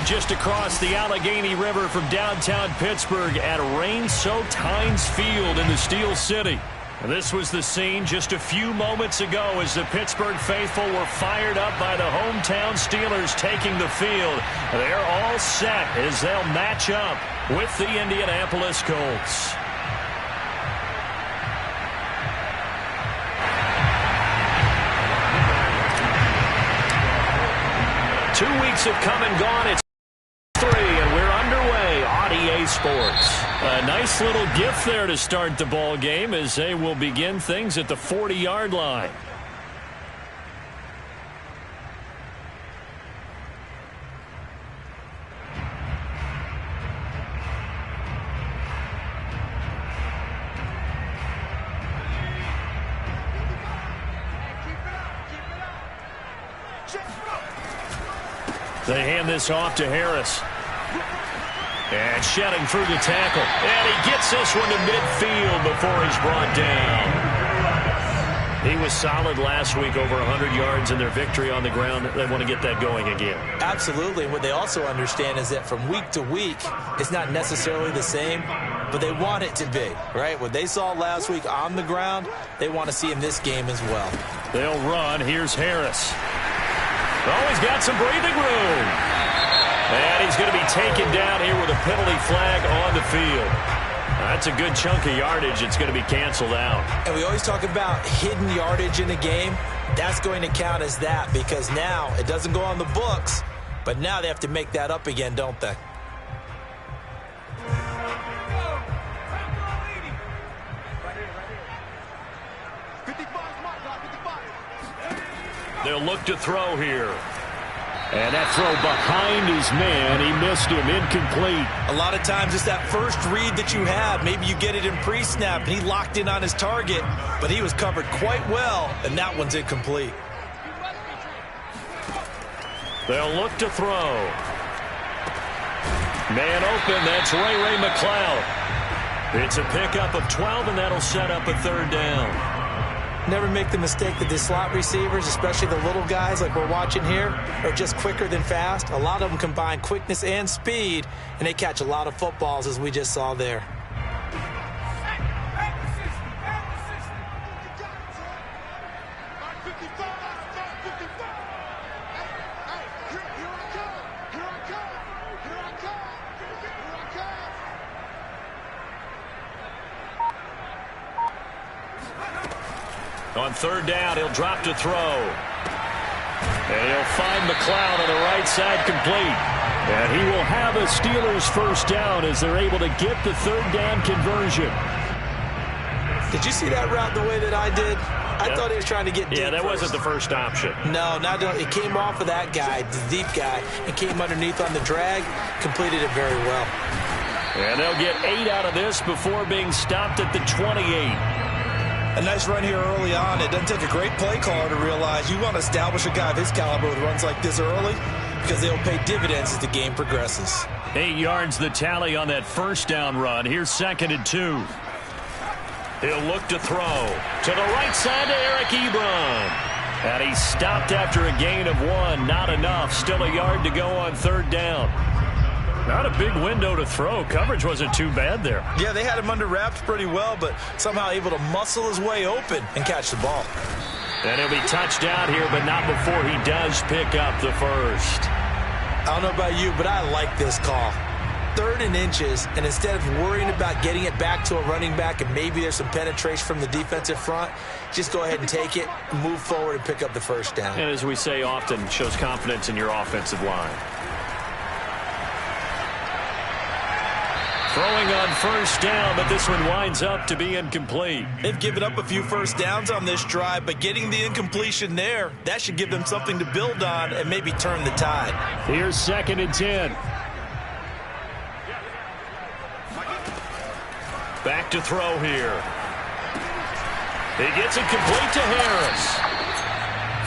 just across the Allegheny River from downtown Pittsburgh at rain-soaked Heinz Field in the Steel City. This was the scene just a few moments ago as the Pittsburgh faithful were fired up by the hometown Steelers taking the field. They're all set as they'll match up with the Indianapolis Colts. Two weeks have come and gone. It's 3, and we're underway on EA Sports. A nice little gift there to start the ball game as they will begin things at the 40-yard line. They hand this off to Harris. And shedding through the tackle. And he gets this one to midfield before he's brought down. He was solid last week, over 100 yards in their victory on the ground. They want to get that going again. Absolutely. What they also understand is that from week to week, it's not necessarily the same, but they want it to be, right? What they saw last week on the ground, they want to see in this game as well. They'll run. Here's Harris. Oh, he's got some breathing room. And he's going to be taken down here with a penalty flag on the field. That's a good chunk of yardage. It's going to be canceled out. And we always talk about hidden yardage in a game. That's going to count as that because now it doesn't go on the books, but now they have to make that up again, don't they? They'll look to throw here. And that throw behind his man. He missed him. Incomplete. A lot of times it's that first read that you have. Maybe you get it in pre-snap, and he locked in on his target, but he was covered quite well, and that one's incomplete. They'll look to throw. Man open. That's Ray McCloud. It's a pickup of 12, and that'll set up a third down. Never make the mistake that the slot receivers, especially the little guys like we're watching here, are just quicker than fast. A lot of them combine quickness and speed, and they catch a lot of footballs, as we just saw there. On third down, he'll drop to throw. And he'll find McCloud on the right side complete. And he will have a Steelers first down as they're able to get the third down conversion. Did you see that route the way that I did? I thought he was trying to get deep. Yeah, that wasn't the first option. No, it came off of that guy, the deep guy, and came underneath on the drag, completed it very well. And they'll get 8 out of this before being stopped at the 28. A nice run here early on. It doesn't take a great play caller to realize you want to establish a guy of his caliber with runs like this early because they'll pay dividends as the game progresses. 8 yards the tally on that first down run. Here's 2nd and 2. He'll look to throw to the right side to Eric Ebron. And he stopped after a gain of 1. Not enough. Still a yard to go on third down. Not a big window to throw. Coverage wasn't too bad there. Yeah, they had him under wraps pretty well, but somehow able to muscle his way open and catch the ball. And he'll be touched out here, but not before he does pick up the first. I don't know about you, but I like this call. 3rd and inches, and instead of worrying about getting it back to a running back and maybe there's some penetration from the defensive front, just go ahead and take it, move forward, and pick up the first down. And as we say often, shows confidence in your offensive line. Throwing on first down, but this one winds up to be incomplete. They've given up a few first downs on this drive, but getting the incompletion there, that should give them something to build on and maybe turn the tide. Here's 2nd and 10. Back to throw here. He gets it complete to Harris.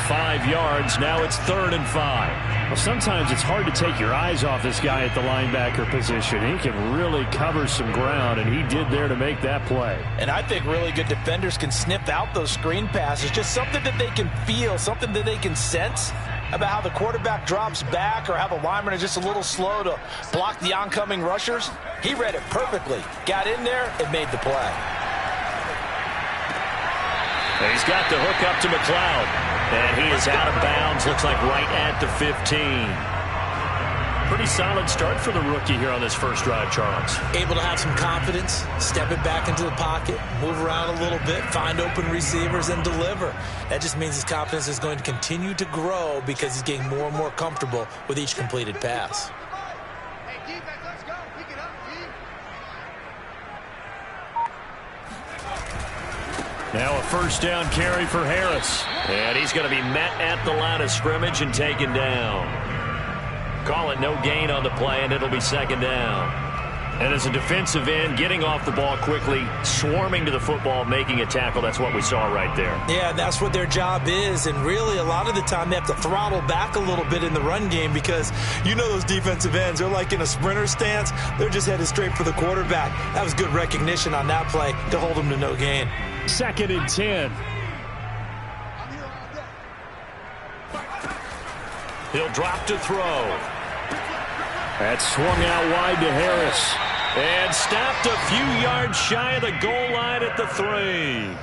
5 yards. Now it's 3rd and 5. Well, sometimes it's hard to take your eyes off this guy at the linebacker position. He can really cover some ground, and he did there to make that play. And I think really good defenders can sniff out those screen passes, just something that they can feel, something that they can sense, about how the quarterback drops back or how the linemen are just a little slow to block the oncoming rushers? He read it perfectly, got in there, and made the play. And he's got the hook up to McLeod. And he is out of bounds, looks like right at the 15. Pretty solid start for the rookie here on this first drive, Charles. Able to have some confidence, step it back into the pocket, move around a little bit, find open receivers, and deliver. That just means his confidence is going to continue to grow because he's getting more and more comfortable with each completed pass. Hey, defense, let's go. Pick it up, team. Now a first down carry for Harris. And he's going to be met at the line of scrimmage and taken down. Call it no gain on the play, and it'll be second down. And as a defensive end, getting off the ball quickly, swarming to the football, making a tackle, that's what we saw right there. Yeah, that's what their job is, and really a lot of the time they have to throttle back a little bit in the run game because you know those defensive ends, they're like in a sprinter stance. They're just headed straight for the quarterback. That was good recognition on that play to hold them to no gain. 2nd and 10. He'll drop to throw. That's swung out wide to Harris. And stopped a few yards shy of the goal line at the 3.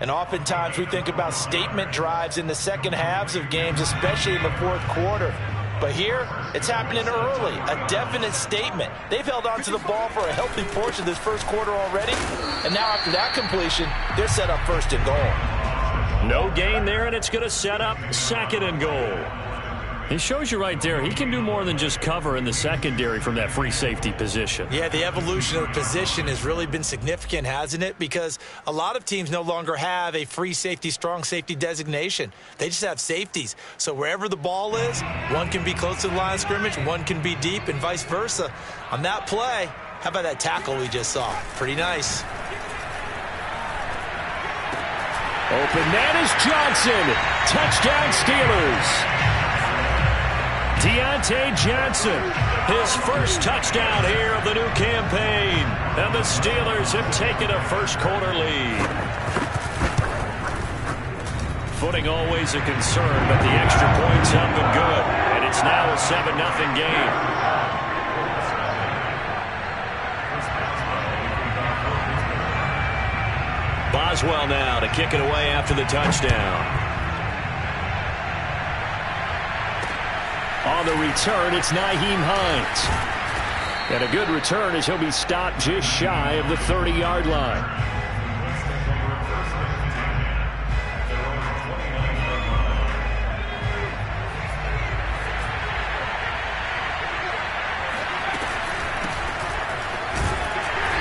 And oftentimes we think about statement drives in the second halves of games, especially in the fourth quarter. But here, it's happening early, a definite statement. They've held on to the ball for a healthy portion of this first quarter already. And now after that completion, they're set up first and goal. No gain there, and it's going to set up 2nd and goal. It shows you right there, he can do more than just cover in the secondary from that free safety position. Yeah, the evolution of the position has really been significant, hasn't it? Because a lot of teams no longer have a free safety, strong safety designation. They just have safeties. So wherever the ball is, one can be close to the line of scrimmage, one can be deep, and vice versa. On that play, how about that tackle we just saw? Pretty nice. Open man is Johnson. Touchdown Steelers. Deontay Johnson, his first touchdown here of the new campaign. And the Steelers have taken a first quarter lead. Footing always a concern, but the extra point's up and good. And it's now a 7-0 game. Boswell now to kick it away after the touchdown. On the return, it's Nyheim Hines. And a good return as he'll be stopped just shy of the 30-yard line.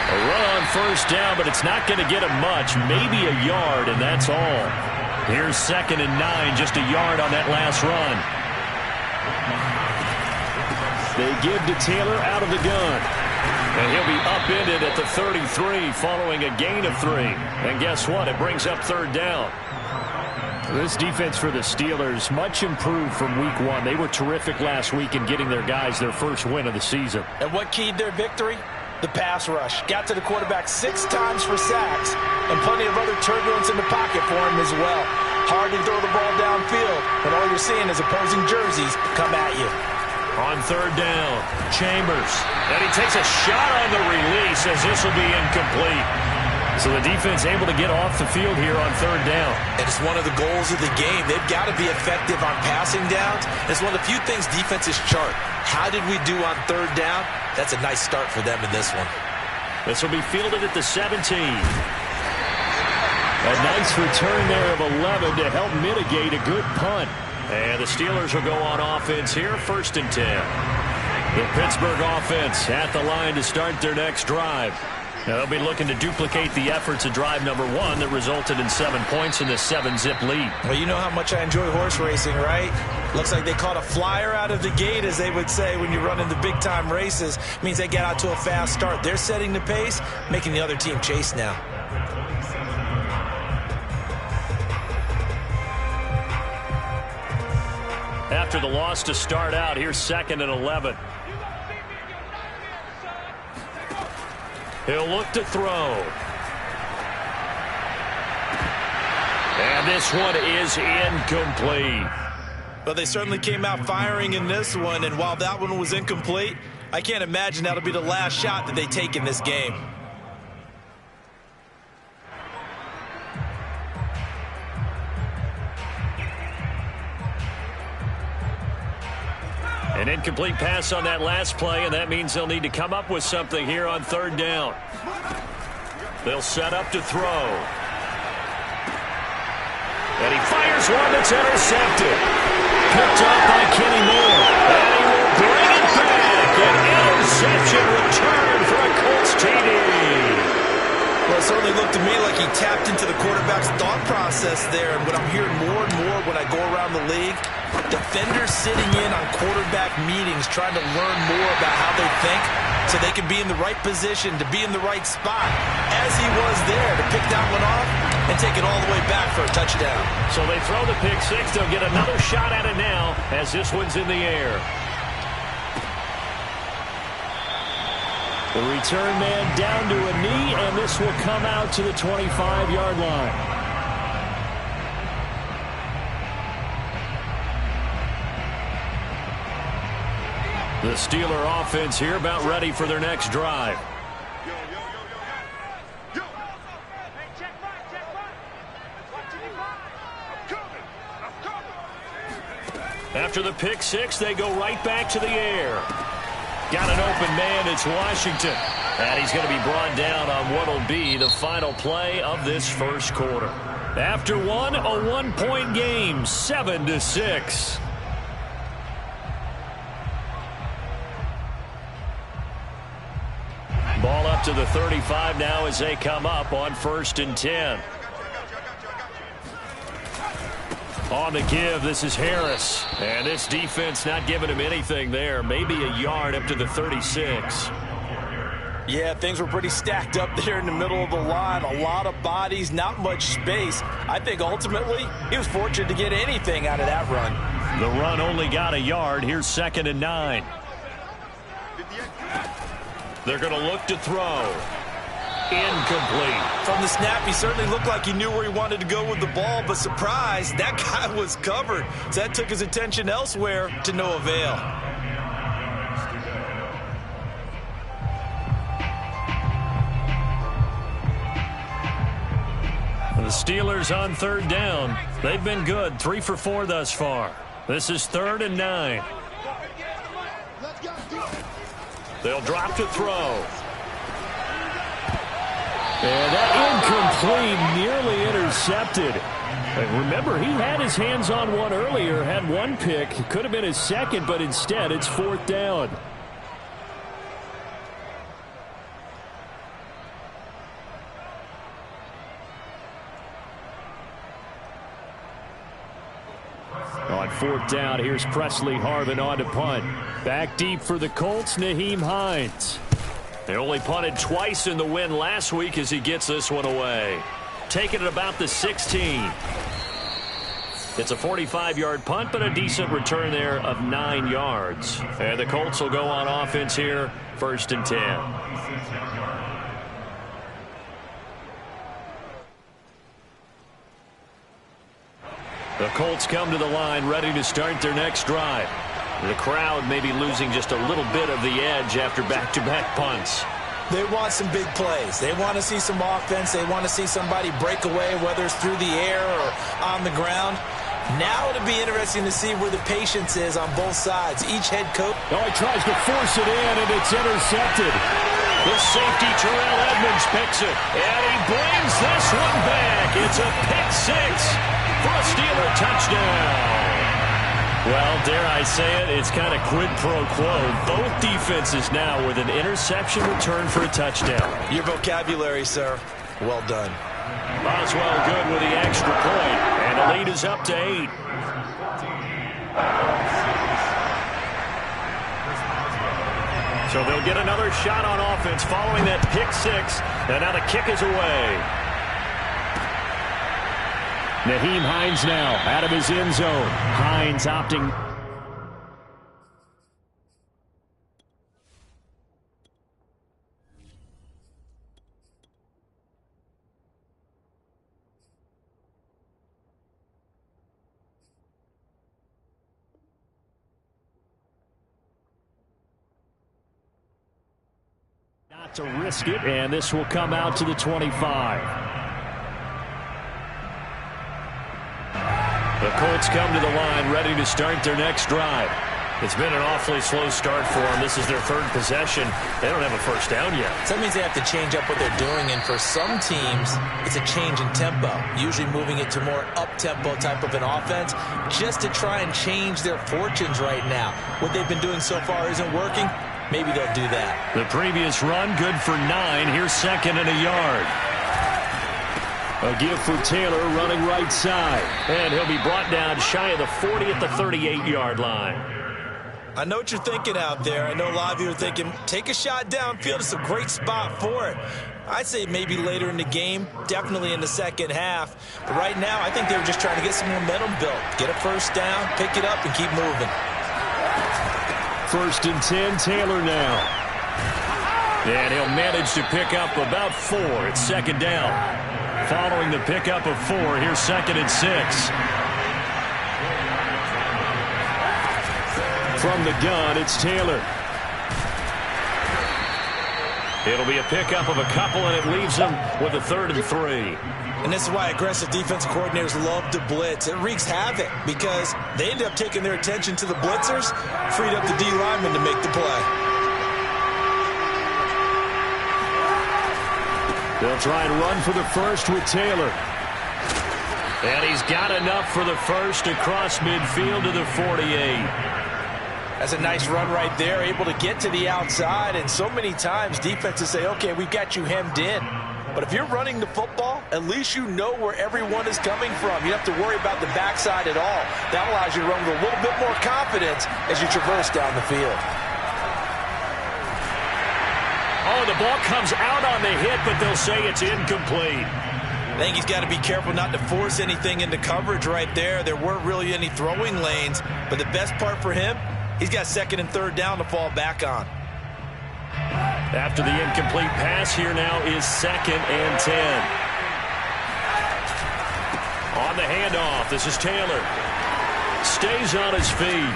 A run on first down, but it's not going to get him much. Maybe a yard, and that's all. Here's 2nd and 9, just a yard on that last run. They give to Taylor out of the gun. And he'll be upended at the 33 following a gain of 3. And guess what? It brings up 3rd down. This defense for the Steelers, much improved from week 1. They were terrific last week in getting their guys their first win of the season. And what keyed their victory? The pass rush. Got to the quarterback 6 times for sacks and plenty of other turbulence in the pocket for him as well. Hard to throw the ball downfield, and all you're seeing is opposing jerseys come at you. On 3rd down, Chambers. And he takes a shot on the release as this will be incomplete. So the defense able to get off the field here on 3rd down. And it's one of the goals of the game. They've got to be effective on passing downs. It's one of the few things defenses chart. How did we do on 3rd down? That's a nice start for them in this one. This will be fielded at the 17. A nice return there of 11 to help mitigate a good punt. And the Steelers will go on offense here, 1st and 10. The Pittsburgh offense at the line to start their next drive. Now they'll be looking to duplicate the efforts of drive number 1 that resulted in 7 points in the 7-zip lead. Well, you know how much I enjoy horse racing, right? Looks like they caught a flyer out of the gate, as they would say when you run into big-time races. Means they get out to a fast start. They're setting the pace, making the other team chase now. After the loss to start out, here's 2nd and 11. He'll look to throw. And this one is incomplete. Well, they certainly came out firing in this one, and while that one was incomplete, I can't imagine that'll be the last shot that they take in this game. An incomplete pass on that last play, and that means they'll need to come up with something here on third down. They'll set up to throw. And he fires one that's intercepted. Picked up by Kenny Moore. And he will bring it back. An interception return for a Colts TD. Well, it certainly looked to me like he tapped into the quarterback's thought process there. And what I'm hearing more and more when I go around the league, defenders sitting in on quarterback meetings trying to learn more about how they think so they can be in the right position, to be in the right spot, as he was there to pick that one off and take it all the way back for a touchdown. So they throw the pick six. They'll get another shot at it now as this one's in the air. The return man down to a knee, and this will come out to the 25-yard line. The Steeler offense here about ready for their next drive. After the pick six, they go right back to the air. Got an open man, it's Washington. And he's going to be brought down on what will be the final play of this first quarter. After one, a one-point game, 7-6. Ball up to the 35 now as they come up on 1st and 10. On the give, this is Harris. And this defense not giving him anything there. Maybe a yard up to the 36. Yeah, things were pretty stacked up there in the middle of the line. A lot of bodies, not much space. I think ultimately he was fortunate to get anything out of that run. The run only got a yard. Here's 2nd and 9. They're going to look to throw. Incomplete. From the snap, he certainly looked like he knew where he wanted to go with the ball, but surprise, that guy was covered. So that took his attention elsewhere to no avail. The Steelers on 3rd down. They've been good, 3 for 4 thus far. This is 3rd and 9. They'll drop to throw. And that incomplete, nearly intercepted. And remember, he had his hands on one earlier, had one pick. It could have been his second, but instead it's 4th down. On 4th down, here's Presley Harvin on to punt. Back deep for the Colts, Nyheim Hines. They only punted twice in the win last week as he gets this one away. Taking it about the 16. It's a 45-yard punt, but a decent return there of 9 yards. And the Colts will go on offense here, 1st and 10. The Colts come to the line ready to start their next drive. The crowd may be losing just a little bit of the edge after back-to-back punts. They want some big plays. They want to see some offense. They want to see somebody break away, whether it's through the air or on the ground. Now it'll be interesting to see where the patience is on both sides. Each head coach. Oh, he tries to force it in, and it's intercepted. The safety, Terrell Edmonds, picks it. And he brings this one back. It's a pick six for a Steeler touchdown. Well, dare I say it, it's kind of quid pro quo. Both defenses now with an interception return for a touchdown. Your vocabulary, sir. Well done. Boswell good with the extra point, and the lead is up to 8. So they'll get another shot on offense following that pick six, and now the kick is away. Nyheim Hines now out of his end zone. Hines opting. To risk it, and this will come out to the 25. The Colts come to the line ready to start their next drive. It's been an awfully slow start for them. This is their third possession. They don't have a first down yet. So that means they have to change up what they're doing, and for some teams, it's a change in tempo, usually moving it to more up-tempo type of an offense just to try and change their fortunes right now. What they've been doing so far isn't working. Maybe they'll do that. The previous run, good for 9. Here's second and a yard. A give for Taylor running right side. And he'll be brought down shy of the 40 at the 38-yard line. I know what you're thinking out there. I know a lot of you are thinking, take a shot downfield. It's a great spot for it. I'd say maybe later in the game, definitely in the second half. But right now, I think they were just trying to get some momentum built. Get a first down, pick it up, and keep moving. First and 10, Taylor now. And he'll manage to pick up about 4. It's second down. Following the pickup of 4, here's second and 6. From the gun, it's Taylor. It'll be a pickup of a couple, and it leaves them with a 3rd and 3. And this is why aggressive defensive coordinators love to blitz. It wreaks havoc because they end up taking their attention to the blitzers, freed up the D lineman to make the play. They'll try and run for the first with Taylor. And he's got enough for the first across midfield to the 48. That's a nice run right there, able to get to the outside. And so many times defenses say, okay, we've got you hemmed in. But if you're running the football, at least you know where everyone is coming from. You don't have to worry about the backside at all. That allows you to run with a little bit more confidence as you traverse down the field. Oh, the ball comes out on the hit, but they'll say it's incomplete. I think he's got to be careful not to force anything into coverage right there. There weren't really any throwing lanes. But the best part for him, he's got 2nd and 3rd down to fall back on. After the incomplete pass, here now is 2nd and 10. On the handoff, this is Taylor. Stays on his feet.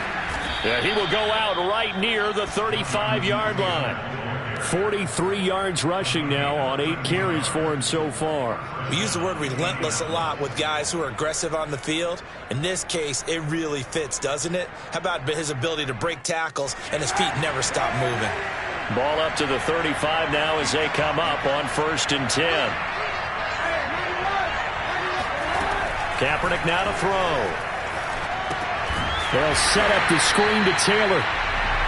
Yeah, he will go out right near the 35-yard line. 43 yards rushing now on 8 carries for him so far. We use the word relentless a lot with guys who are aggressive on the field. In this case, it really fits, doesn't it? How about his ability to break tackles and his feet never stop moving? Ball up to the 35 now as they come up on 1st and 10. Kaepernick now to throw. They'll set up the screen to Taylor.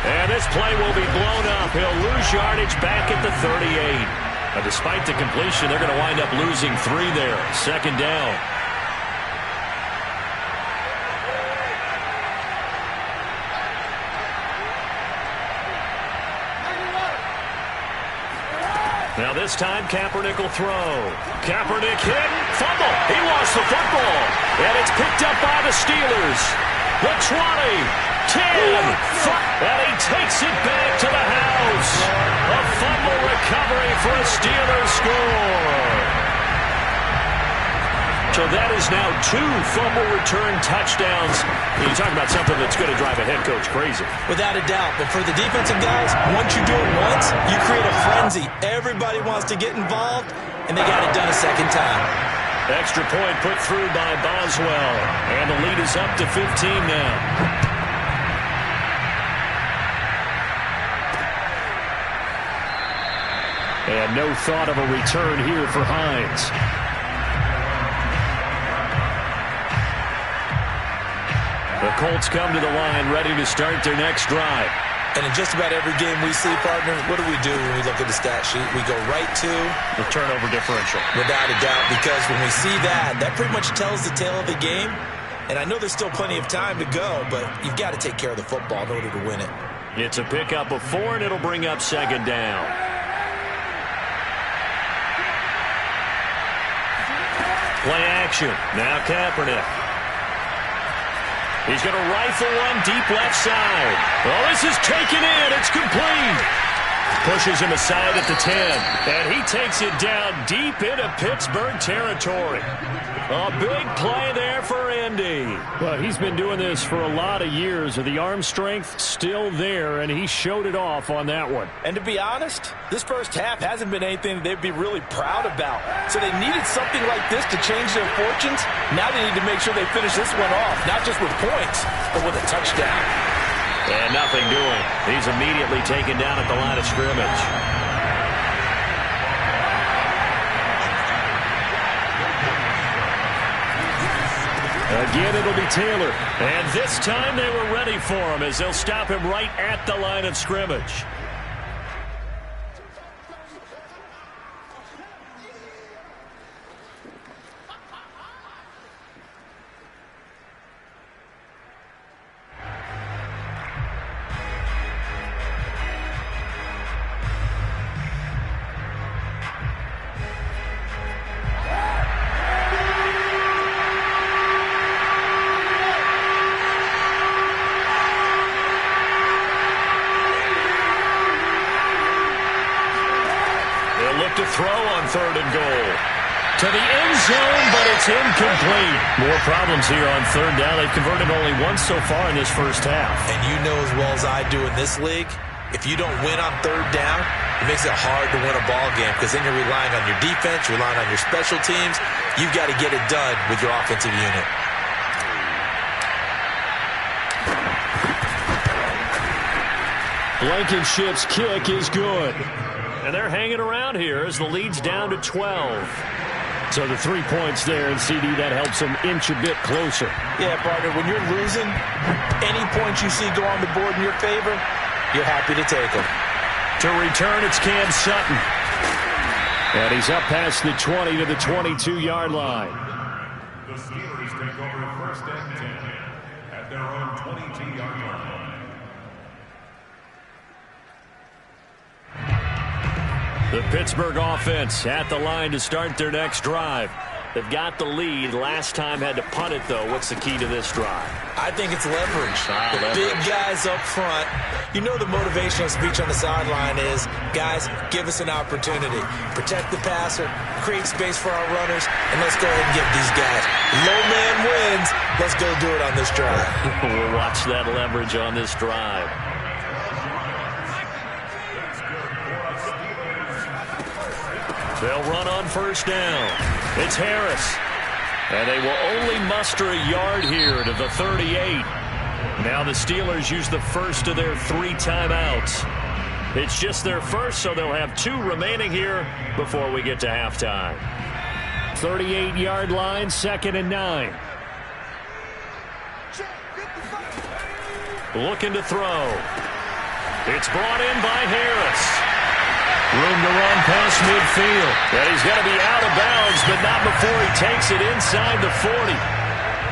And this play will be blown up. He'll lose yardage back at the 38. But despite the completion, they're going to wind up losing 3 there. Second down. Now this time, Kaepernick will throw. Kaepernick hit, fumble. He lost the football. And it's picked up by the Steelers. The 20, 10, and he takes it back to the house. A fumble recovery for a Steelers score. So that is now 2 fumble return touchdowns. You talk about something that's going to drive a head coach crazy. Without a doubt. But for the defensive guys, once you do it once, you create a frenzy. Everybody wants to get involved, and they got it done a second time. Extra point put through by Boswell. And the lead is up to 15 now. And no thought of a return here for Hines. The Colts come to the line ready to start their next drive. And in just about every game we see, partner, what do we do when we look at the stat sheet? We go right to the turnover differential. Without a doubt, because when we see that, that pretty much tells the tale of the game. And I know there's still plenty of time to go, but you've got to take care of the football in order to win it. It's a pickup of 4, and it'll bring up second down. Play action. Now Kaepernick. He's going to rifle one deep left side. Oh, this is taken in. It's complete. Pushes him aside at the 10. And he takes it down deep into Pittsburgh territory. A big play there for Indy. Well, he's been doing this for a lot of years. The arm strength still there, and he showed it off on that one. And to be honest, this first half hasn't been anything that they'd be really proud about. So they needed something like this to change their fortunes. Now they need to make sure they finish this one off, not just with points, but with a touchdown. And nothing doing. He's immediately taken down at the line of scrimmage. Again, it'll be Taylor. And this time they were ready for him as they'll stop him right at the line of scrimmage. To throw on 3rd and goal. To the end zone, but it's incomplete. More problems here on 3rd down. They've converted only once so far in this first half. And you know as well as I do in this league, if you don't win on 3rd down, it makes it hard to win a ball game because then you're relying on your defense, you're relying on your special teams. You've got to get it done with your offensive unit. Blankenship's kick is good. And they're hanging around here as the lead's down to 12. So the 3 points there, and CD, that helps them inch a bit closer. Yeah, partner, when you're losing, any points you see go on the board in your favor, you're happy to take them. To return, it's Cam Sutton. And he's up past the 20 to the 22-yard line. The Steelers take over 1st and 10 at their own 22-yard line. The Pittsburgh offense at the line to start their next drive. They've got the lead. Last time had to punt it, though. What's the key to this drive? I think it's leverage. The big guys up front. You know the motivational speech on the sideline is, guys, give us an opportunity. Protect the passer, create space for our runners, and let's go ahead and get these guys. Low man wins. Let's go do it on this drive. We'll watch that leverage on this drive. They'll run on 1st down. It's Harris. And they will only muster a yard here to the 38. Now the Steelers use the first of their 3 timeouts. It's just their first, so they'll have 2 remaining here before we get to halftime. 38-yard line, 2nd and 9. Looking to throw. It's brought in by Harris. Room to run past midfield. And he's going to be out of bounds, but not before he takes it inside the 40.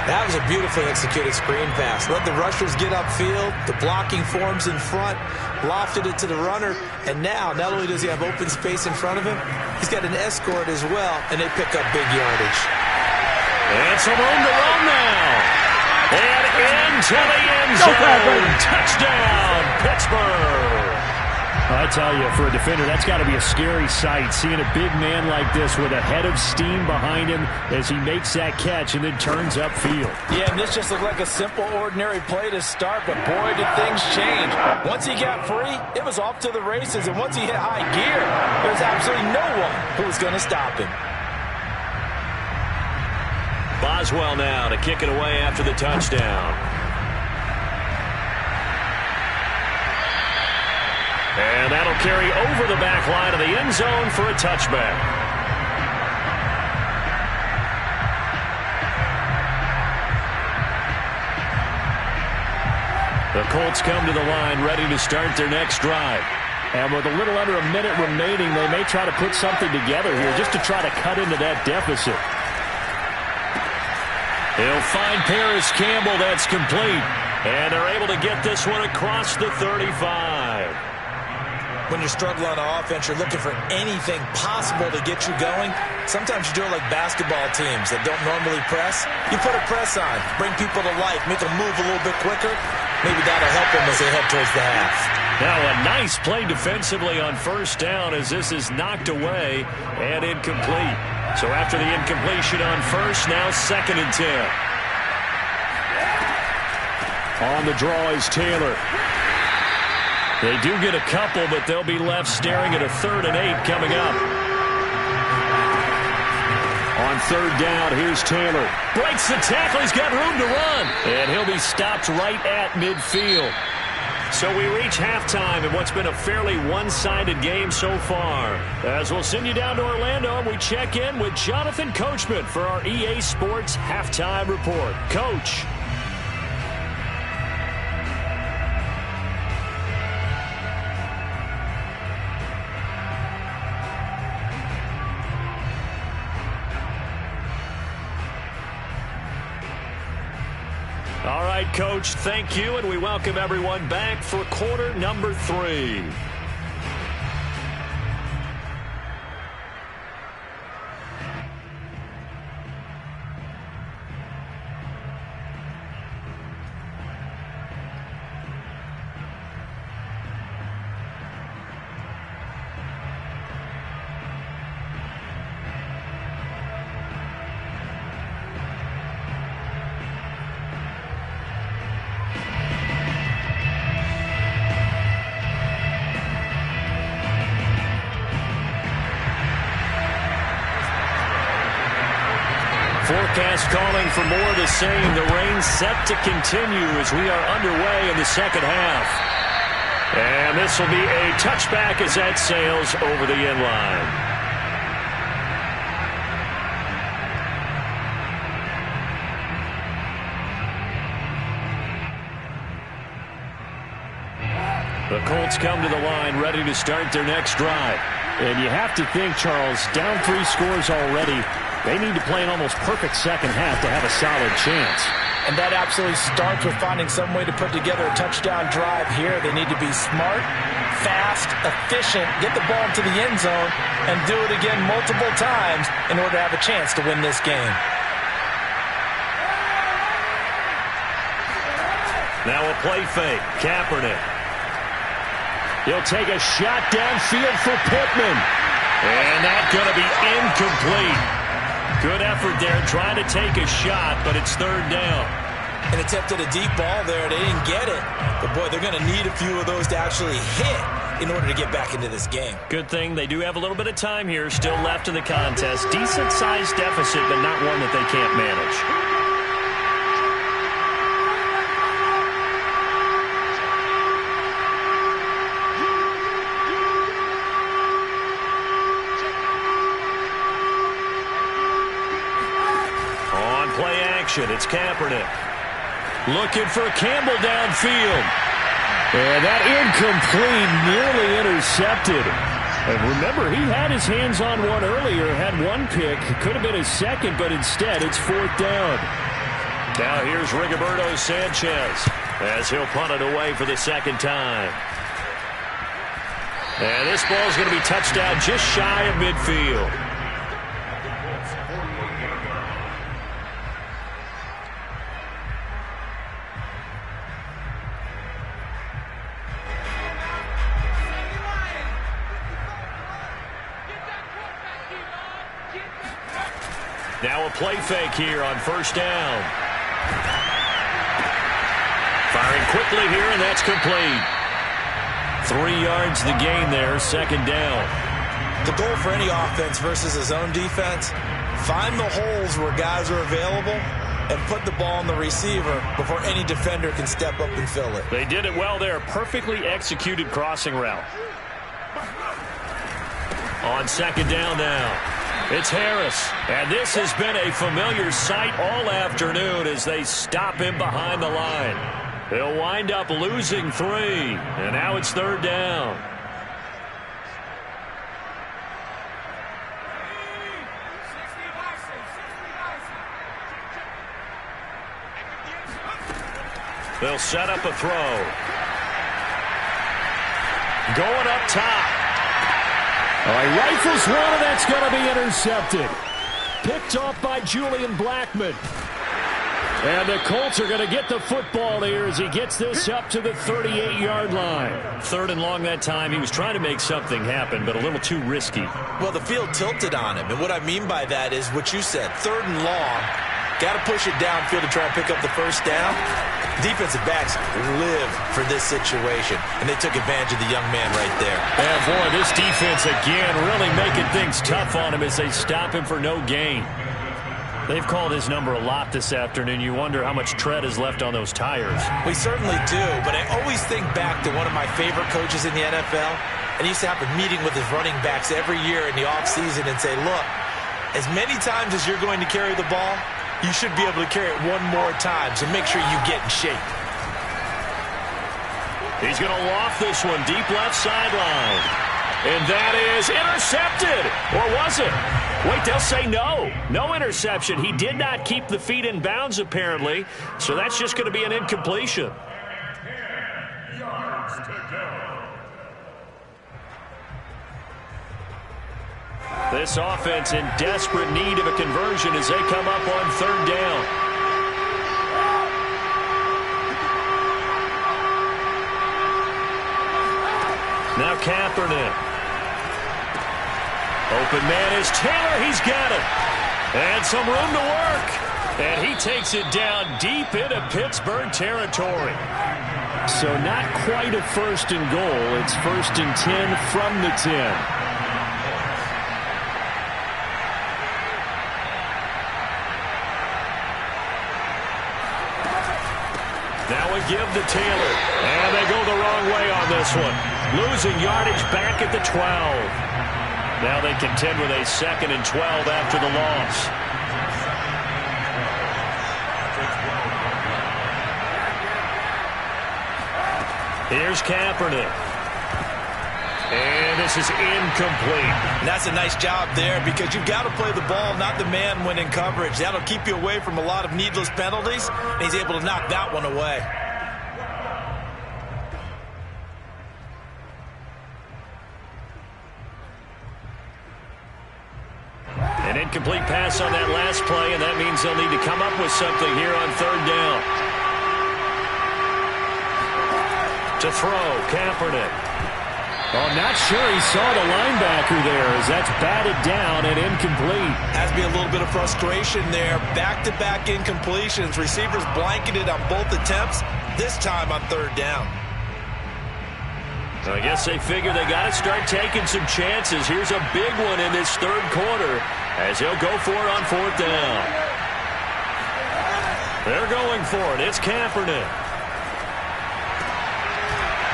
That was a beautifully executed screen pass. Let the rushers get upfield. The blocking forms in front. Lofted it to the runner. And now, not only does he have open space in front of him, he's got an escort as well, and they pick up big yardage. And some room to run now. And into the end zone. Touchdown, Pittsburgh. I tell you, for a defender, that's got to be a scary sight, seeing a big man like this with a head of steam behind him as he makes that catch and then turns upfield. Yeah, and this just looked like a simple, ordinary play to start, but boy, did things change. Once he got free, it was off to the races, and once he hit high gear, there's absolutely no one who was going to stop him. Boswell now to kick it away after the touchdown. And that'll carry over the back line of the end zone for a touchback. The Colts come to the line ready to start their next drive. And with a little under a minute remaining, they may try to put something together here just to try to cut into that deficit. He'll find Paris Campbell. That's complete. And they're able to get this one across the 35. When you're struggling on offense, you're looking for anything possible to get you going. Sometimes you do it like basketball teams that don't normally press. You put a press on, bring people to life, make them move a little bit quicker. Maybe that'll help them as they head towards the half. Now a nice play defensively on first down as this is knocked away and incomplete. So after the incompletion on first, now 2nd and 10. On the draw is Taylor. They do get a couple, but they'll be left staring at a 3rd and 8 coming up. On 3rd down, here's Taylor. Breaks the tackle. He's got room to run. And he'll be stopped right at midfield. So we reach halftime in what's been a fairly one-sided game so far. As we'll send you down to Orlando, we check in with Jonathan Coachman for our EA Sports Halftime Report. Coach. All right, Coach, thank you, and we welcome everyone back for quarter number 3. Forecast calling for more of the same. The rain set to continue as we are underway in the second half. And this will be a touchback as that sails over the end line. The Colts come to the line ready to start their next drive. And you have to think, Charles, down 3 scores already. They need to play an almost perfect second half to have a solid chance. And that absolutely starts with finding some way to put together a touchdown drive here. They need to be smart, fast, efficient, get the ball into the end zone, and do it again multiple times in order to have a chance to win this game. Now a play fake. Kaepernick. He'll take a shot downfield for Pittman. And that's going to be incomplete. Good effort there trying to take a shot, but it's 3rd down. And attempted a deep ball there. They didn't get it. But, boy, they're going to need a few of those to actually hit in order to get back into this game. Good thing they do have a little bit of time here still left in the contest. Decent-sized deficit, but not one that they can't manage. Play action. It's Kaepernick. Looking for Campbell downfield. And that incomplete, nearly intercepted. And remember, he had his hands on one earlier, had one pick. Could have been his second, but instead it's 4th down. Now here's Rigoberto Sanchez as he'll punt it away for the 2nd time. And this ball's going to be touched down just shy of midfield. Now a play fake here on 1st down. Firing quickly here, and that's complete. 3 yards the gain there, 2nd down. The goal for any offense versus his own defense, find the holes where guys are available and put the ball on the receiver before any defender can step up and fill it. They did it well there. Perfectly executed crossing route. On 2nd down now. It's Harris, and this has been a familiar sight all afternoon as they stop him behind the line. They'll wind up losing 3, and now it's 3rd down. They'll set up a throw. Going up top. Rifles one, and that's going to be intercepted. Picked off by Julian Blackman. And the Colts are going to get the football here as he gets this up to the 38-yard line. 3rd and long that time. He was trying to make something happen, but a little too risky. Well, the field tilted on him, and what I mean by that is what you said, 3rd and long. Got to push it downfield to try and pick up the first down. Defensive backs live for this situation, and they took advantage of the young man right there. And boy, this defense again really making things tough on him as they stop him for no gain. They've called his number a lot this afternoon. You wonder how much tread is left on those tires. We certainly do, but I always think back to one of my favorite coaches in the NFL, and he used to have a meeting with his running backs every year in the offseason and say, look, as many times as you're going to carry the ball, you should be able to carry it one more time, so make sure you get in shape. He's going to loft this one deep left sideline. And that is intercepted. Or was it? Wait, they'll say no. No interception. He did not keep the feet in bounds, apparently. So that's just going to be an incompletion. 10 yards to go. This offense in desperate need of a conversion as they come up on 3rd down. Now Kaepernick. Open man is Taylor. He's got it. And some room to work. And he takes it down deep into Pittsburgh territory. So not quite a 1st and goal. It's 1st and 10 from the 10. Now we give to Taylor. And they go the wrong way on this one. Losing yardage back at the 12. Now they contend with a 2nd and 12 after the loss. Here's Kaepernick. And this is incomplete. And that's a nice job there because you've got to play the ball, not the man when in coverage. That'll keep you away from a lot of needless penalties, and he's able to knock that one away. An incomplete pass on that last play, and that means they'll need to come up with something here on 3rd down. To throw, Kaepernick. Well, I'm not sure he saw the linebacker there as that's batted down and incomplete. Has to be a little bit of frustration there. Back-to-back incompletions. Receivers blanketed on both attempts, this time on 3rd down. I guess they figure they got to start taking some chances. Here's a big one in this 3rd quarter as he'll go for it on 4th down. They're going for it. It's Kaepernick.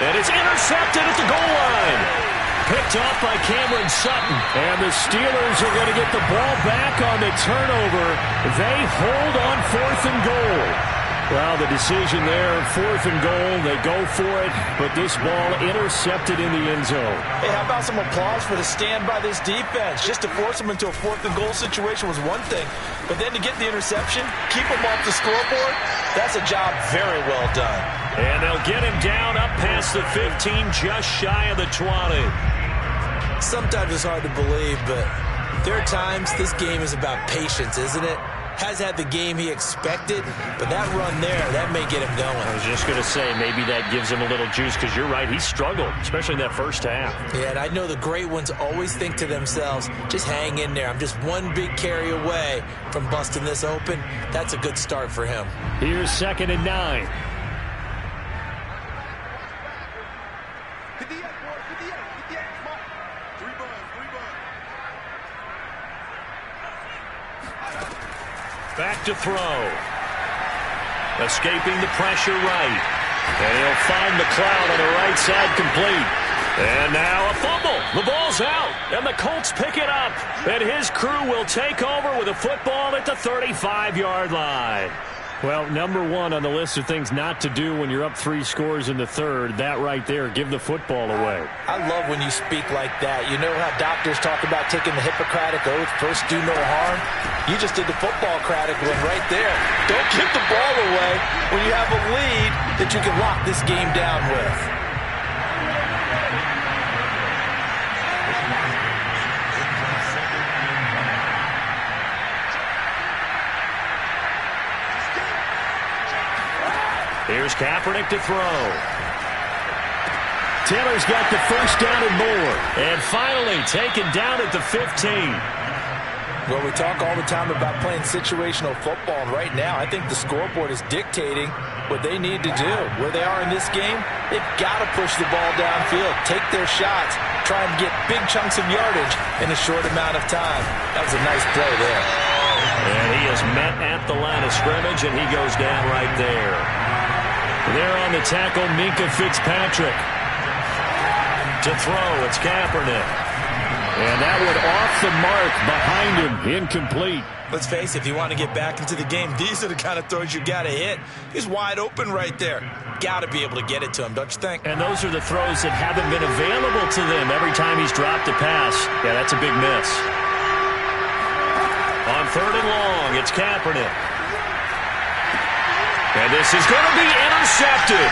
And it's intercepted at the goal line. Picked off by Cameron Sutton. And the Steelers are going to get the ball back on the turnover. They hold on 4th and goal. Well, the decision there, 4th and goal, they go for it, but this ball intercepted in the end zone. Hey, how about some applause for the stand by this defense? Just to force them into a 4th and goal situation was one thing, but then to get the interception, keep them off the scoreboard, that's a job very well done. And they'll get him down up past the 15, just shy of the 20. Sometimes it's hard to believe, but there are times this game is about patience, isn't it? Has had the game he expected, but that run there, that may get him going. I was just going to say, maybe that gives him a little juice, because you're right, he struggled, especially in that first half. Yeah, and I know the great ones always think to themselves, just hang in there. I'm just one big carry away from busting this open. That's a good start for him. Here's 2nd and 9. Back to throw. Escaping the pressure right. And he'll find the cloud on the right side complete. And now a fumble. The ball's out. And the Colts pick it up. And his crew will take over with a football at the 35-yard line. Well, number 1 on the list of things not to do when you're up 3 scores in the 3rd. That right there, give the football away. I love when you speak like that. You know how doctors talk about taking the Hippocratic oath, first do no harm? You just did the football-cratic one right there. Don't give the ball away when you have a lead that you can lock this game down with. Here's Kaepernick to throw. Taylor's got the first down and more. And finally taken down at the 15. Well, we talk all the time about playing situational football, and right now I think the scoreboard is dictating what they need to do. Where they are in this game, they've got to push the ball downfield, take their shots, try and get big chunks of yardage in a short amount of time. That was a nice play there. And he is met at the line of scrimmage, and he goes down right there. There on the tackle, Minkah Fitzpatrick. To throw, it's Kaepernick. And that one off the mark behind him, incomplete. Let's face it, if you want to get back into the game, these are the kind of throws you got to hit. He's wide open right there. Got to be able to get it to him, don't you think? And those are the throws that haven't been available to them every time he's dropped a pass. Yeah, that's a big miss. On 3rd and long, it's Kaepernick. And this is going to be intercepted.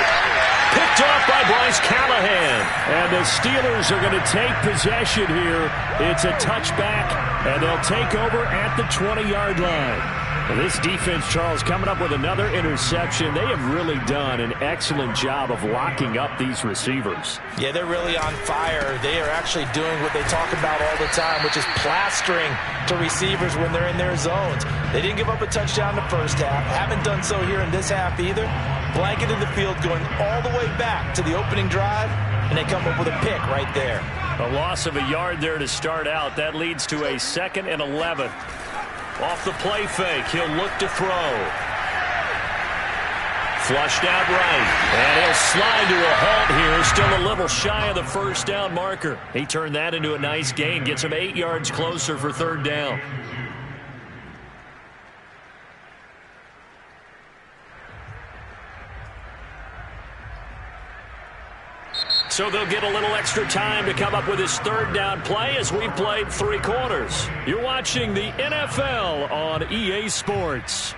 Picked off by Bryce Callahan. And the Steelers are going to take possession here. It's a touchback, and they'll take over at the 20-yard line. Well, this defense, Charles, coming up with another interception. They have really done an excellent job of locking up these receivers. Yeah, they're really on fire. They are actually doing what they talk about all the time, which is plastering to receivers when they're in their zones. They didn't give up a touchdown in the first half. Haven't done so here in this half either. Blanketed the field going all the way back to the opening drive, and they come up with a pick right there. A loss of a yard there to start out. That leads to a 2nd and 11. Off the play fake, he'll look to throw. Flushed out right, and he'll slide to a halt here. Still a little shy of the first down marker. He turned that into a nice gain, gets him 8 yards closer for 3rd down. So they'll get a little extra time to come up with his 3rd down play as we've played 3 quarters. You're watching the NFL on EA Sports.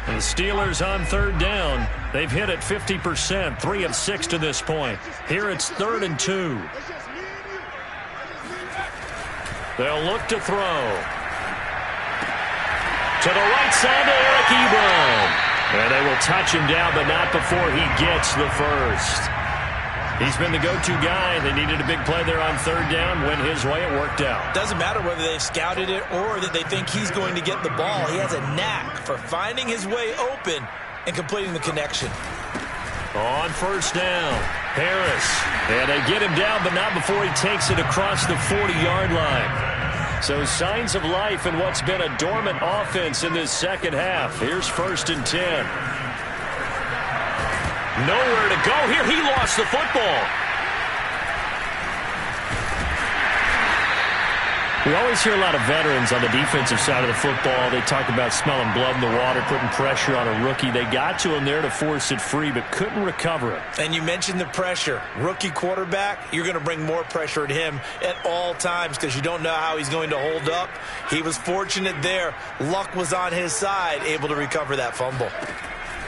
The Steelers on 3rd down. They've hit it 50%, 3 of 6 to this point. Here it's 3rd and 2. They'll look to throw. To the right side to Eric Ebron. And they will touch him down, but not before he gets the first. He's been the go-to guy. They needed a big play there on 3rd down. Went his way. It worked out. Doesn't matter whether they've scouted it or that they think he's going to get the ball. He has a knack for finding his way open and completing the connection. On 1st down, Harris. And they get him down, but not before he takes it across the 40-yard line. So signs of life in what's been a dormant offense in this 2nd half. Here's 1st and 10. Nowhere to go here. He lost the football. We always hear a lot of veterans on the defensive side of the football. They talk about smelling blood in the water, putting pressure on a rookie. They got to him there to force it free, but couldn't recover it. And you mentioned the pressure. Rookie quarterback, you're going to bring more pressure at him at all times because you don't know how he's going to hold up. He was fortunate there. Luck was on his side, able to recover that fumble.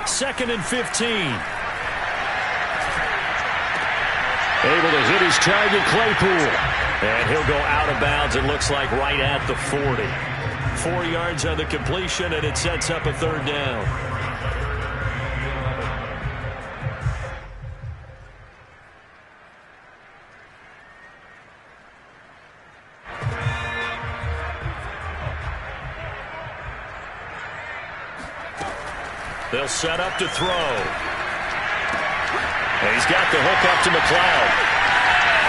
2nd and 15. Able to hit his target, Claypool. And he'll go out of bounds, it looks like, right at the 40. 4 yards on the completion, and it sets up a 3rd down. They'll set up to throw. And he's got the hook up to McLeod.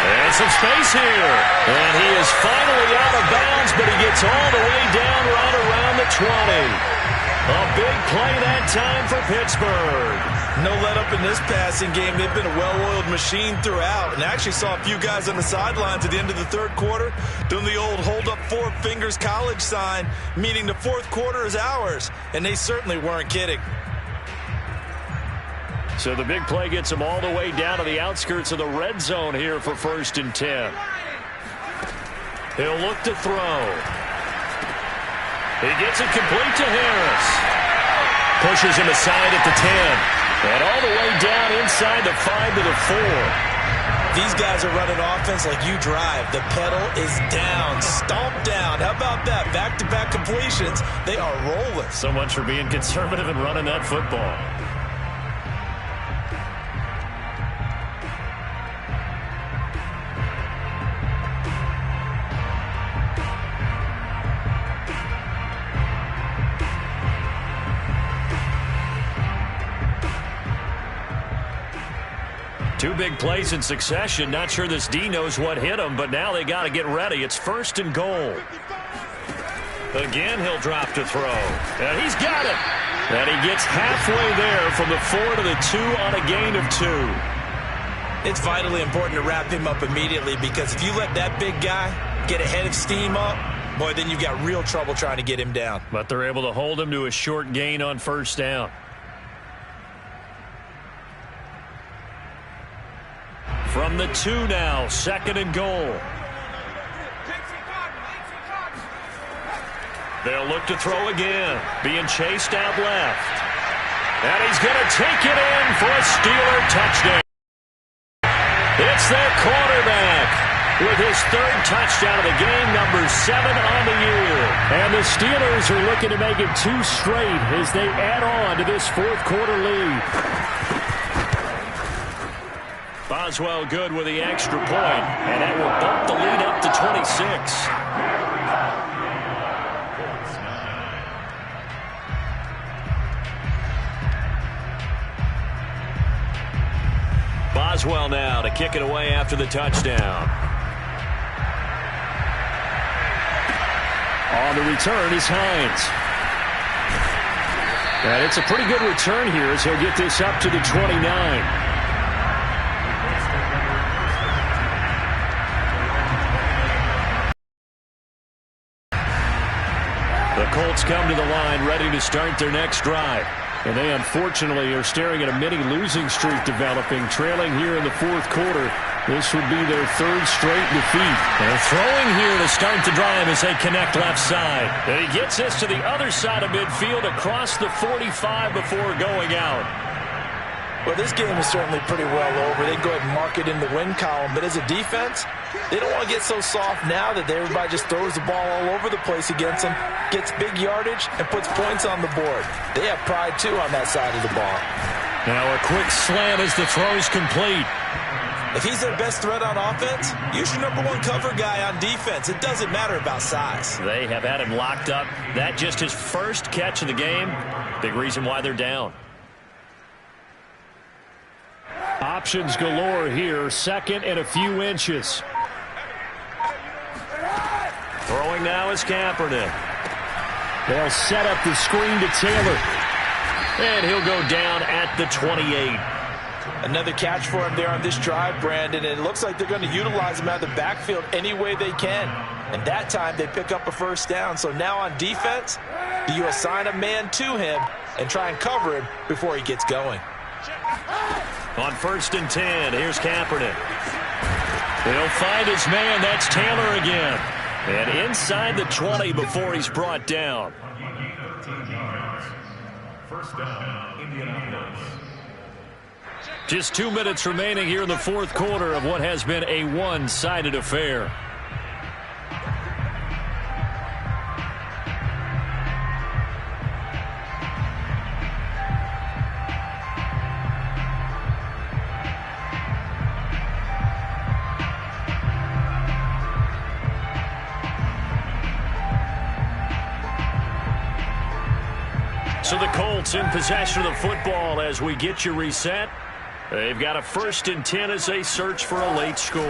And some space here. And he is finally out of bounds, but he gets all the way down right around the 20. A big play that time for Pittsburgh. No let up in this passing game. They've been a well-oiled machine throughout. And I actually saw a few guys on the sidelines at the end of the third quarter doing the old hold up four fingers college sign, meaning the fourth quarter is ours. And they certainly weren't kidding. So the big play gets him all the way down to the outskirts of the red zone here for 1st and 10. He'll look to throw. He gets it complete to Harris. Pushes him aside at the 10. And all the way down inside the 5 to the 4. These guys are running offense like you drive. The pedal is down, stomped down. How about that? Back-to-back completions. They are rolling. So much for being conservative and running that football. Two big plays in succession. Not sure this D knows what hit him, but now they got to get ready. It's 1st and goal. Again, he'll drop to throw. And he's got it. And he gets halfway there from the 4 to the 2 on a gain of 2. It's vitally important to wrap him up immediately, because if you let that big guy get a head of steam up, boy, then you've got real trouble trying to get him down. But they're able to hold him to a short gain on 1st down. From the 2 now, 2nd and goal. They'll look to throw again, being chased out left. And he's going to take it in for a Steeler touchdown. It's their quarterback with his 3rd touchdown of the game, number 7 on the year. And the Steelers are looking to make it 2 straight as they add on to this 4th quarter lead. Boswell good with the extra point, and that will bump the lead up to 26. Boswell now to kick it away after the touchdown. On the return is Hines. And it's a pretty good return here as he'll get this up to the 29. The Colts come to the line ready to start their next drive. And they unfortunately are staring at a mini losing streak developing, trailing here in the 4th quarter. This would be their 3rd straight defeat. They're throwing here to start the drive as they connect left side. And he gets this to the other side of midfield across the 45 before going out. Well, this game is certainly pretty well over. They can go ahead and mark it in the win column. But as a defense, they don't want to get so soft now that everybody just throws the ball all over the place against them, gets big yardage, and puts points on the board. They have pride, too, on that side of the ball. Now a quick slant as the throw's complete. If he's their best threat on offense, use your number 1 cover guy on defense. It doesn't matter about size. They have had him locked up. That just his first catch of the game. Big reason why they're down. Options galore here. 2nd and a few inches. Throwing now is Kaepernick. They'll set up the screen to Taylor. And he'll go down at the 28. Another catch for him there on this drive, Brandon. And it looks like they're going to utilize him out of the backfield any way they can. And that time they pick up a 1st down. So now on defense, do you assign a man to him and try and cover him before he gets going? On 1st and 10, here's Kaepernick. He'll find his man. That's Taylor again. And inside the 20 before he's brought down. 13 yards. 1st down, Indianapolis. Just 2 minutes remaining here in the 4th quarter of what has been a one-sided affair. So the Colts in possession of the football as we get you reset. They've got a 1st and 10 as they search for a late score.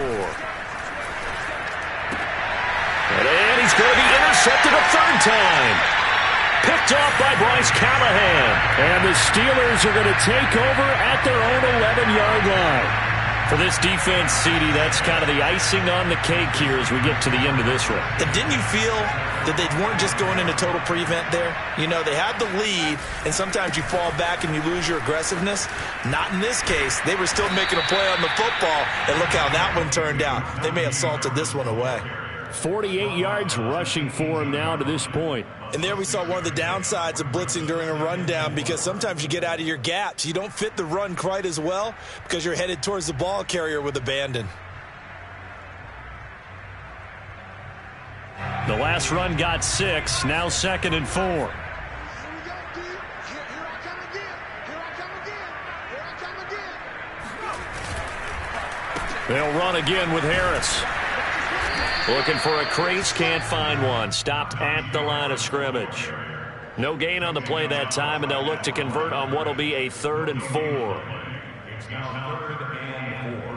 And he's going to be intercepted a 3rd time. Picked off by Bryce Callahan. And the Steelers are going to take over at their own 11-yard line. For this defense, CD, that's kind of the icing on the cake here as we get to the end of this one. And didn't you feel that they weren't just going into total prevent there? You know, they had the lead, and sometimes you fall back and you lose your aggressiveness. Not in this case. They were still making a play on the football, and look how that one turned out. They may have salted this one away. 48 yards rushing for him now to this point. And there we saw one of the downsides of blitzing during a rundown, because sometimes you get out of your gaps. You don't fit the run quite as well because you're headed towards the ball carrier with abandon. The last run got 6, now 2nd and 4. They'll run again with Harris. Looking for a crease, can't find one. Stopped at the line of scrimmage. No gain on the play that time, and they'll look to convert on what will be a 3rd and 4. It's now 3rd and 4.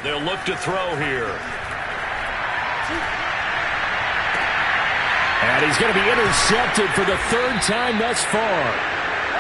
They'll look to throw here. And he's going to be intercepted for the 3rd time thus far.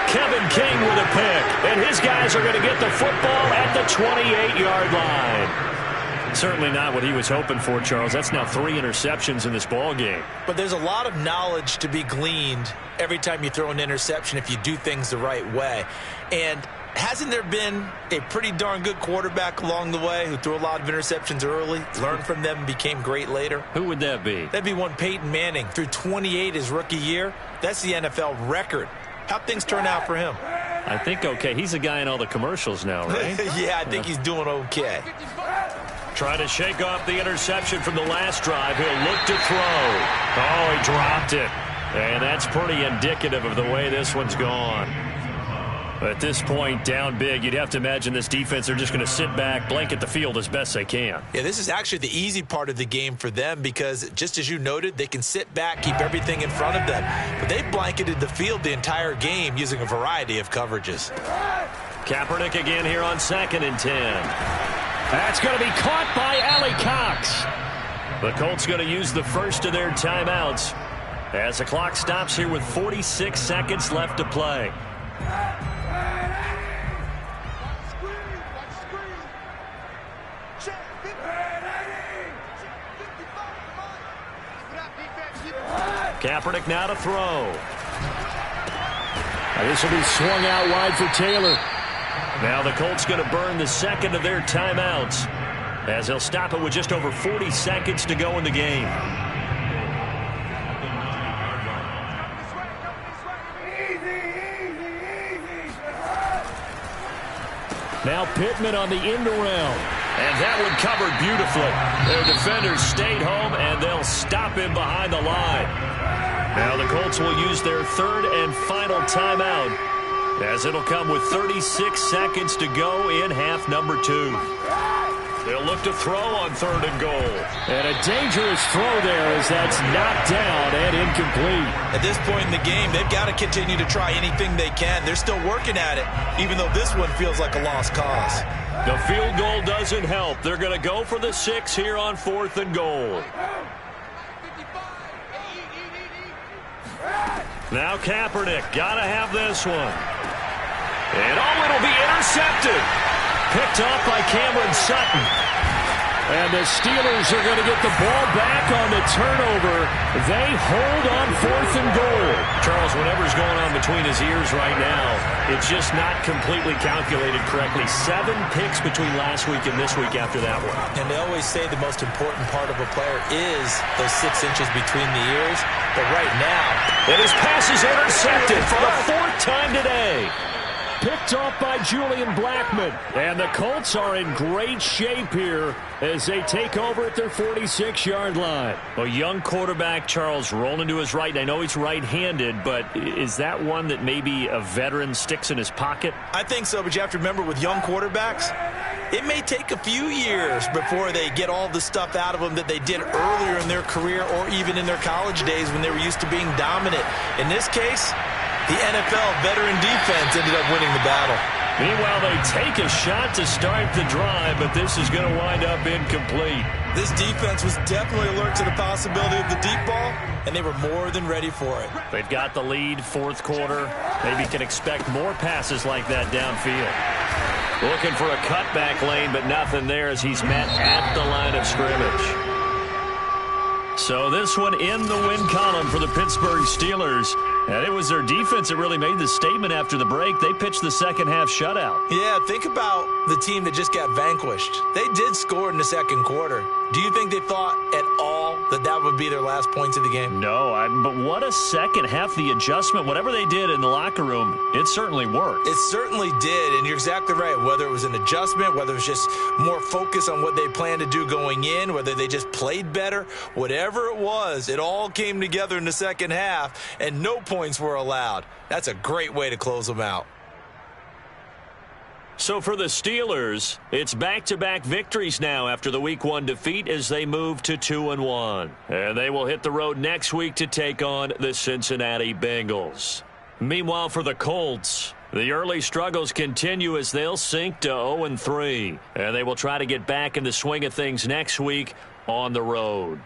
Kevin King with a pick, and his guys are going to get the football at the 28-yard line. Certainly not what he was hoping for, Charles. That's now 3 interceptions in this ball game. But there's a lot of knowledge to be gleaned every time you throw an interception if you do things the right way. And hasn't there been a pretty darn good quarterback along the way who threw a lot of interceptions early, learned from them, and became great later? Who would that be? That'd be one Peyton Manning. Threw 28 his rookie year. That's the NFL record. How'd things turn out for him? I think okay. He's a guy in all the commercials now, right? Yeah, I think he's doing okay. Trying to shake off the interception from the last drive. He'll look to throw. Oh, he dropped it. And that's pretty indicative of the way this one's gone. At this point, down big, you'd have to imagine this defense are just going to sit back, blanket the field as best they can. Yeah, this is actually the easy part of the game for them because, just as you noted, they can sit back, keep everything in front of them. But they've blanketed the field the entire game using a variety of coverages. Kaepernick again here on 2nd and 10. That's going to be caught by Allie Cox. The Colts going to use the first of their timeouts as the clock stops here with 46 seconds left to play. Kaepernick now to throw. This will be swung out wide for Taylor. Now the Colts going to burn the 2nd of their timeouts as they'll stop it with just over 40 seconds to go in the game. Now Pittman on the end around. And that one covered beautifully. Their defenders stayed home, and they'll stop him behind the line. Now the Colts will use their 3rd and final timeout as it'll come with 36 seconds to go in half number 2. They'll look to throw on 3rd and goal. And a dangerous throw there as that's knocked down and incomplete. At this point in the game, they've got to continue to try anything they can. They're still working at it, even though this one feels like a lost cause. The field goal doesn't help. They're going to go for the 6 here on 4th and goal. Now Kaepernick, got to have this one. And it'll be intercepted. Picked off by Cameron Sutton. And the Steelers are going to get the ball back on the turnover. They hold on 4th and goal. Charles, whatever's going on between his ears right now, it's just not completely calculated correctly. 7 picks between last week and this week after that one. And they always say the most important part of a player is those 6 inches between the ears. But right now, and his pass is intercepted for the 4th time today. picked off by Julian Blackmon. And the Colts are in great shape here as they take over at their 46-yard line. A young quarterback, Charles, rolling to his right. And I know he's right-handed, but is that one that maybe a veteran sticks in his pocket? I think so, but you have to remember with young quarterbacks, it may take a few years before they get all the stuff out of them that they did earlier in their career or even in their college days when they were used to being dominant. In this case, the NFL veteran defense ended up winning the battle. Meanwhile, they take a shot to start the drive, but this is going to wind up incomplete. This defense was definitely alert to the possibility of the deep ball, and they were more than ready for it. They've got the lead, fourth quarter. Maybe can expect more passes like that downfield. Looking for a cutback lane, but nothing there as he's met at the line of scrimmage. So this one in the win column for the Pittsburgh Steelers. And it was their defense that really made the statement after the break. They pitched the second half shutout. Yeah, think about the team that just got vanquished. They did score in the second quarter. Do you think they thought at all that that would be their last points of the game? No, but what a second half. The adjustment, whatever they did in the locker room, it certainly worked. It certainly did, and you're exactly right. Whether it was an adjustment, whether it was just more focus on what they planned to do going in, whether they just played better, whatever it was, it all came together in the second half, and no points were allowed. That's a great way to close them out. So for the Steelers, it's back-to-back victories now after the Week 1 defeat as they move to 2-1. And they will hit the road next week to take on the Cincinnati Bengals. Meanwhile, for the Colts, the early struggles continue as they'll sink to 0-3. And they will try to get back in the swing of things next week on the road.